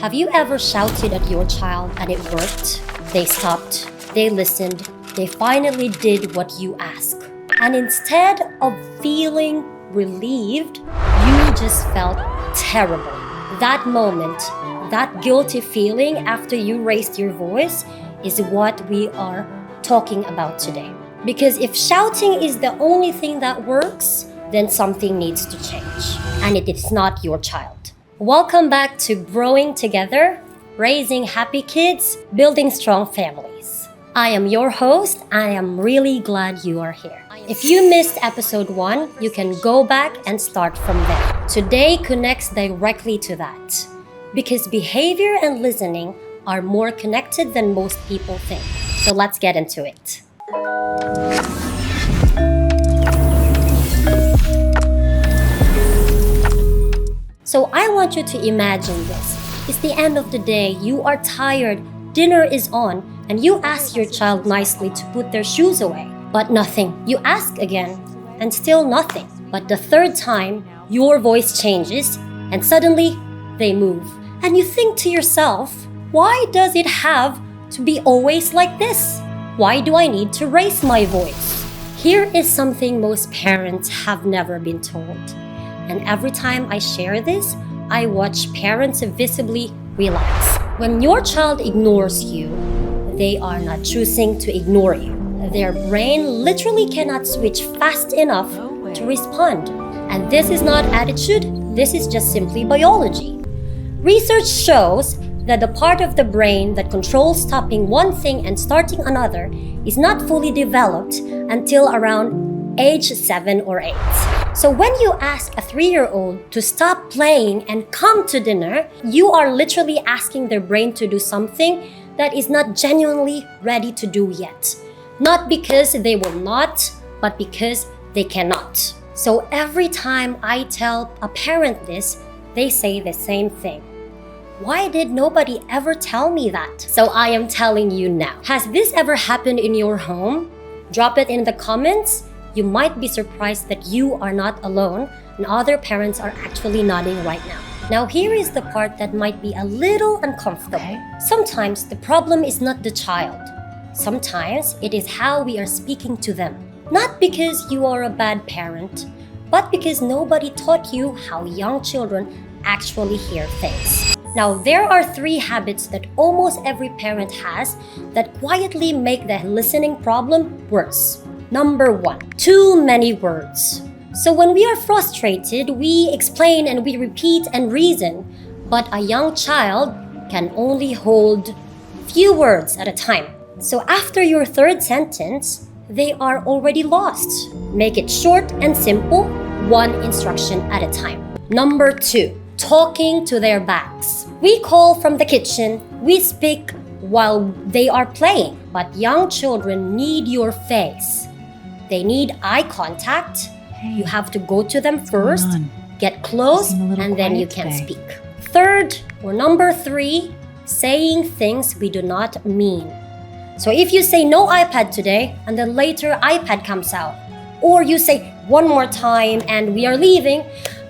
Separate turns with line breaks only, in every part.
Have you ever shouted at your child and it worked? They stopped, they listened, they finally did what you asked. And instead of feeling relieved, you just felt terrible. That moment, that guilty feeling after you raised your voice is what we are talking about today. Because if shouting is the only thing that works, then something needs to change. And it is not your child. Welcome back to Growing Together, Raising Happy Kids, Building Strong Families. I am your host. I am really glad you are here. If you missed episode 1, you can go back and start from there. Today connects directly to that. Because behavior and listening are more connected than most people think. So let's get into it. So I want you to imagine this. It's the end of the day, you are tired, dinner is on, and you ask your child nicely to put their shoes away. But nothing. You ask again, and still nothing. But the third time, your voice changes, and suddenly, they move. And you think to yourself, why does it have to be always like this? Why do I need to raise my voice? Here is something most parents have never been told. And every time I share this, I watch parents visibly relax. When your child ignores you, they are not choosing to ignore you. Their brain literally cannot switch fast enough to respond. And this is not attitude, this is just simply biology. Research shows that the part of the brain that controls stopping one thing and starting another is not fully developed until around age 7 or 8. So when you ask a 3-year-old to stop playing and come to dinner, you are literally asking their brain to do something that is not genuinely ready to do yet. Not because they will not, but because they cannot. So every time I tell a parent this, they say the same thing. Why did nobody ever tell me that? So I am telling you now. Has this ever happened in your home? Drop it in the comments. You might be surprised that you are not alone and other parents are actually nodding right now. Now here is the part that might be a little uncomfortable. Sometimes the problem is not the child. Sometimes it is how we are speaking to them. Not because you are a bad parent, but because nobody taught you how young children actually hear things. Now, there are 3 habits that almost every parent has that quietly make the listening problem worse. Number 1, too many words. So when we are frustrated, we explain and we repeat and reason, but a young child can only hold few words at a time. So after your 3rd sentence, they are already lost. Make it short and simple, 1 instruction at a time. Number 2, talking to their backs. We call from the kitchen, we speak while they are playing, but young children need your face. They need eye contact. You have to go to them first, get close, and then you can speak. 3rd, or number 3, saying things we do not mean. So if you say no iPad today, and then later iPad comes out, or you say one more time and we are leaving,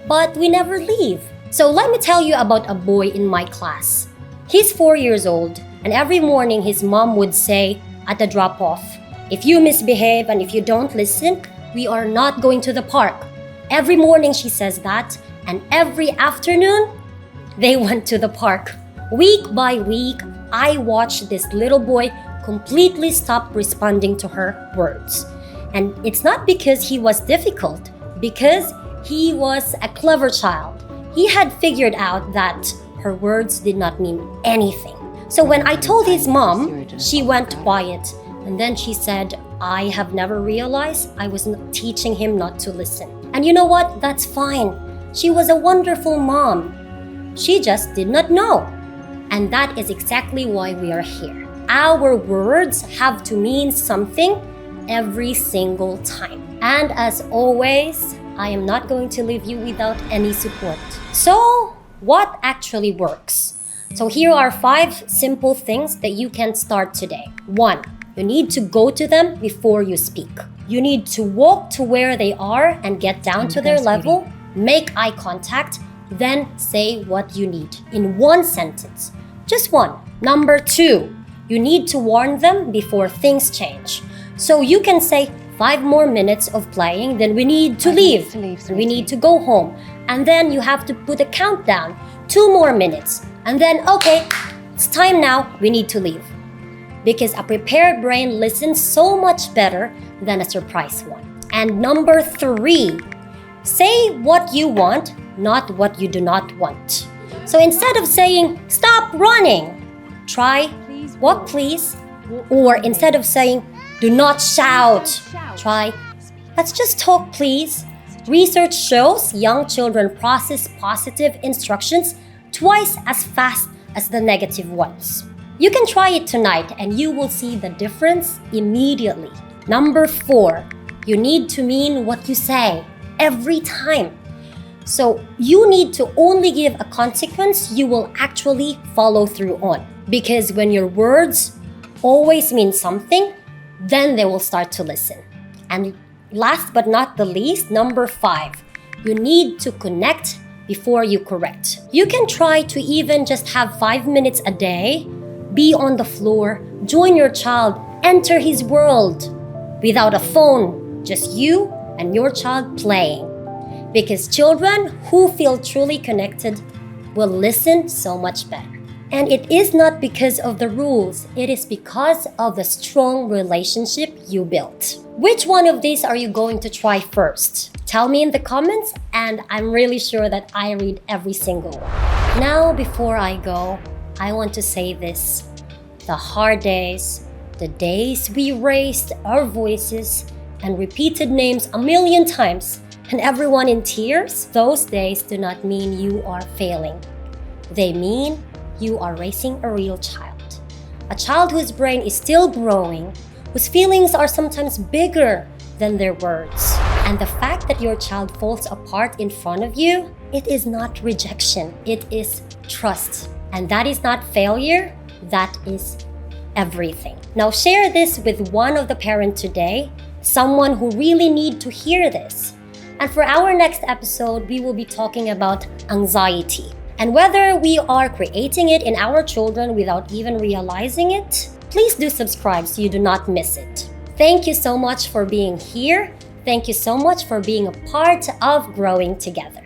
but we never leave. So let me tell you about a boy in my class. He's 4 years old, and every morning his mom would say at the drop-off, if you misbehave and if you don't listen, we are not going to the park. Every morning she says that, and every afternoon, they went to the park. Week by week, I watched this little boy completely stop responding to her words. And it's not because he was difficult, because he was a clever child. He had figured out that her words did not mean anything. So when I told his mom, she went quiet. And then she said, I have never realized I was teaching him not to listen. And you know what? That's fine. She was a wonderful mom. She just did not know. And that is exactly why we are here. Our words have to mean something every single time. And as always, I am not going to leave you without any support. So, what actually works? So here are 5 simple things that you can start today. 1, you need to go to them before you speak. You need to walk to where they are and get down to their level, make eye contact, Then say what you need in one sentence. Just one. Number 2, you need to warn them before things change. So you can say 5 more minutes of playing, then we need to leave. We need to go home. And then you have to put a countdown. 2 more minutes. And then, okay, it's time now, we need to leave. Because a prepared brain listens so much better than a surprise one. And number 3, say what you want, not what you do not want. So instead of saying, stop running, try, walk please. Or instead of saying, do not shout, try, let's just talk please. Research shows young children process positive instructions twice as fast as the negative ones. You can try it tonight and you will see the difference immediately. Number 4, you need to mean what you say every time. So you need to only give a consequence you will actually follow through on. Because when your words always mean something, then they will start to listen. And last but not the least, number 5, you need to connect before you correct. You can try to even just have 5 minutes a day, be on the floor, join your child, enter his world without a phone, just you and your child playing. Because children who feel truly connected will listen so much better. And it is not because of the rules, it is because of the strong relationship you built. Which one of these are you going to try first? Tell me in the comments, and I'm really sure that I read every single one. Now, before I go, I want to say this. The hard days, the days we raised our voices and repeated names a million times, and everyone in tears, those days do not mean you are failing. They mean you are raising a real child. A child whose brain is still growing, whose feelings are sometimes bigger than their words. And the fact that your child falls apart in front of you, it is not rejection, it is trust. And that is not failure, that is everything. Now share this with one of the parents today, someone who really need to hear this. And for our next episode, we will be talking about anxiety and whether we are creating it in our children without even realizing it. Please do subscribe so you do not miss it. Thank you so much for being here. Thank you so much for being a part of growing together.